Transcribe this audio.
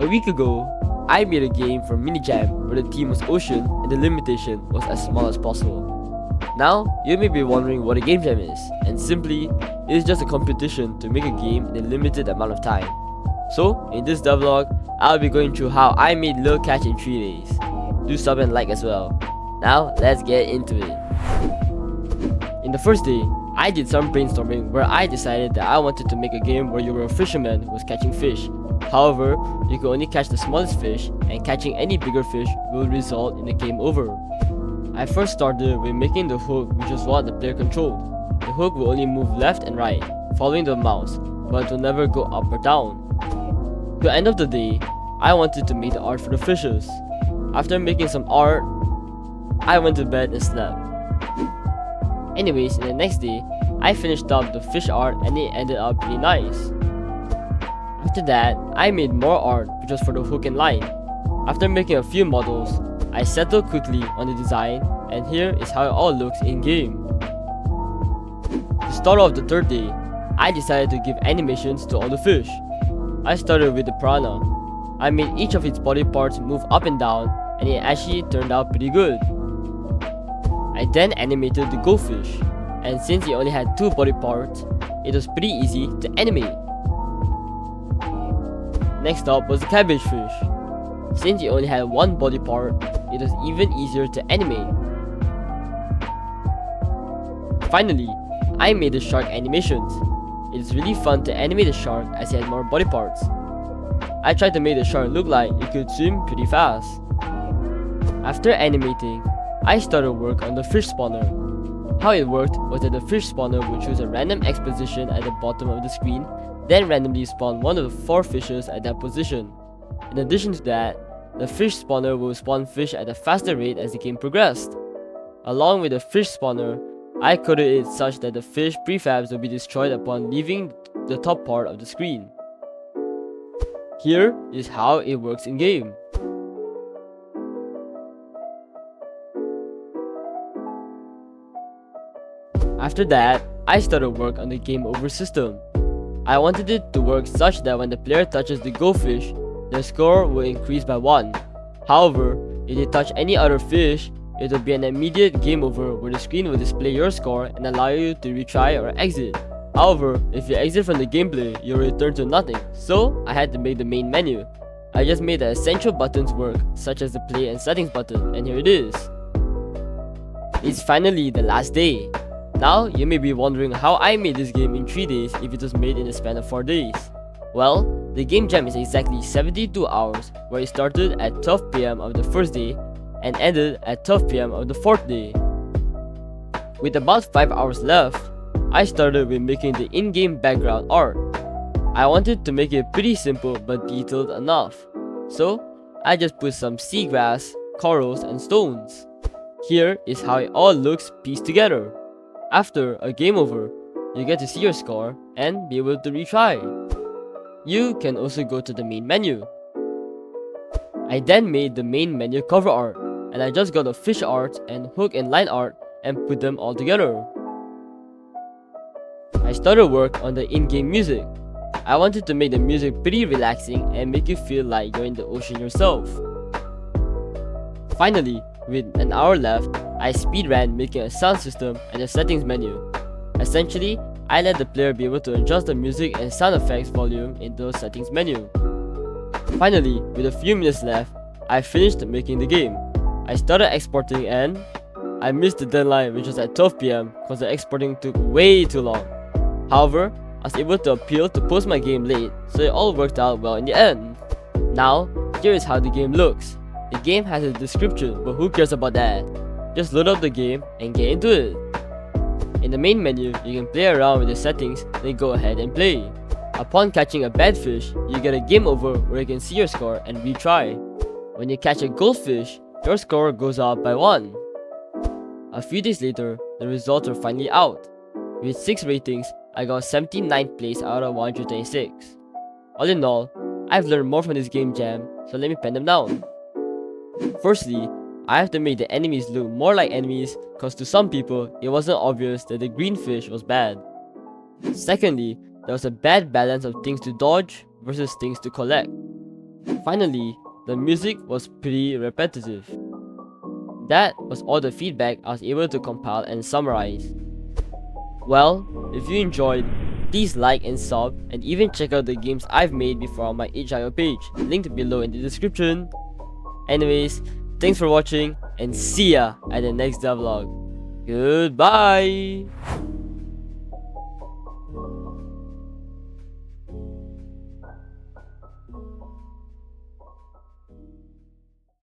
A week ago, I made a game for Minijam where the theme was ocean and the limitation was as small as possible. Now, you may be wondering what a game jam is, and simply, it is just a competition to make a game in a limited amount of time. So, in this devlog, I'll be going through how I made Lil Catch in 3 days. Do sub and like as well. Now, let's get into it. In the first day, I did some brainstorming where I decided that I wanted to make a game where you were a fisherman who was catching fish. However, you could only catch the smallest fish, and catching any bigger fish will result in a game over. I first started with making the hook, which was what the player controlled. The hook will only move left and right, following the mouse, but it will never go up or down. To the end of the day, I wanted to make the art for the fishes. After making some art, I went to bed and slept. Anyways, in the next day, I finished up the fish art and it ended up pretty nice. After that, I made more art which was for the hook and line. After making a few models, I settled quickly on the design, and here is how it all looks in game. To start off the third day, I decided to give animations to all the fish. I started with the piranha. I made each of its body parts move up and down, and it actually turned out pretty good. I then animated the goldfish, and since it only had 2 body parts, it was pretty easy to animate. Next up was the cabbage fish. Since it only had 1 body part, it was even easier to animate. Finally, I made the shark animations. It is really fun to animate the shark as it had more body parts. I tried to make the shark look like it could swim pretty fast. After animating, I started work on the fish spawner. How it worked was that the fish spawner would choose a random X position at the bottom of the screen, then randomly spawn one of the 4 fishes at that position. In addition to that, the fish spawner will spawn fish at a faster rate as the game progressed. Along with the fish spawner, I coded it such that the fish prefabs will be destroyed upon leaving the top part of the screen. Here is how it works in game. After that, I started work on the game over system. I wanted it to work such that when the player touches the goldfish, their score will increase by 1. However, if they touch any other fish, it will be an immediate game over where the screen will display your score and allow you to retry or exit. However, if you exit from the gameplay, you'll return to nothing, so I had to make the main menu. I just made the essential buttons work, such as the play and settings button, and here it is. It's finally the last day. Now, you may be wondering how I made this game in 3 days if it was made in the span of 4 days. Well, the game jam is exactly 72 hours, where it started at 12 PM of the first day and ended at 12 PM of the 4th day. With about 5 hours left, I started with making the in-game background art. I wanted to make it pretty simple but detailed enough, so I just put some seagrass, corals, and stones. Here is how it all looks pieced together. After a game over, you get to see your score and be able to retry. You can also go to the main menu. I then made the main menu cover art, and I just got the fish art and hook and line art and put them all together. I started work on the in-game music. I wanted to make the music pretty relaxing and make you feel like you're in the ocean yourself. Finally, with an hour left, I speedran making a sound system and a settings menu. Essentially, I let the player be able to adjust the music and sound effects volume in the settings menu. Finally, with a few minutes left, I finished making the game. I started exporting and I missed the deadline, which was at 12 PM because the exporting took way too long. However, I was able to appeal to post my game late, so it all worked out well in the end. Now, here is how the game looks. The game has a description, but who cares about that? Just load up the game and get into it. In the main menu, you can play around with the settings, then go ahead and play. Upon catching a bad fish, you get a game over where you can see your score and retry. When you catch a goldfish, your score goes up by 1. A few days later, the results are finally out. With 6 ratings, I got 79th place out of 126. All in all, I've learned more from this game jam, so let me pen them down. Firstly, I have to make the enemies look more like enemies cause to some people, it wasn't obvious that the green fish was bad. Secondly, there was a bad balance of things to dodge versus things to collect. Finally, the music was pretty repetitive. That was all the feedback I was able to compile and summarize. Well, if you enjoyed, please like and sub, and even check out the games I've made before on my itch.io page, linked below in the description. Anyways, thanks for watching, and see ya at the next devlog. Goodbye!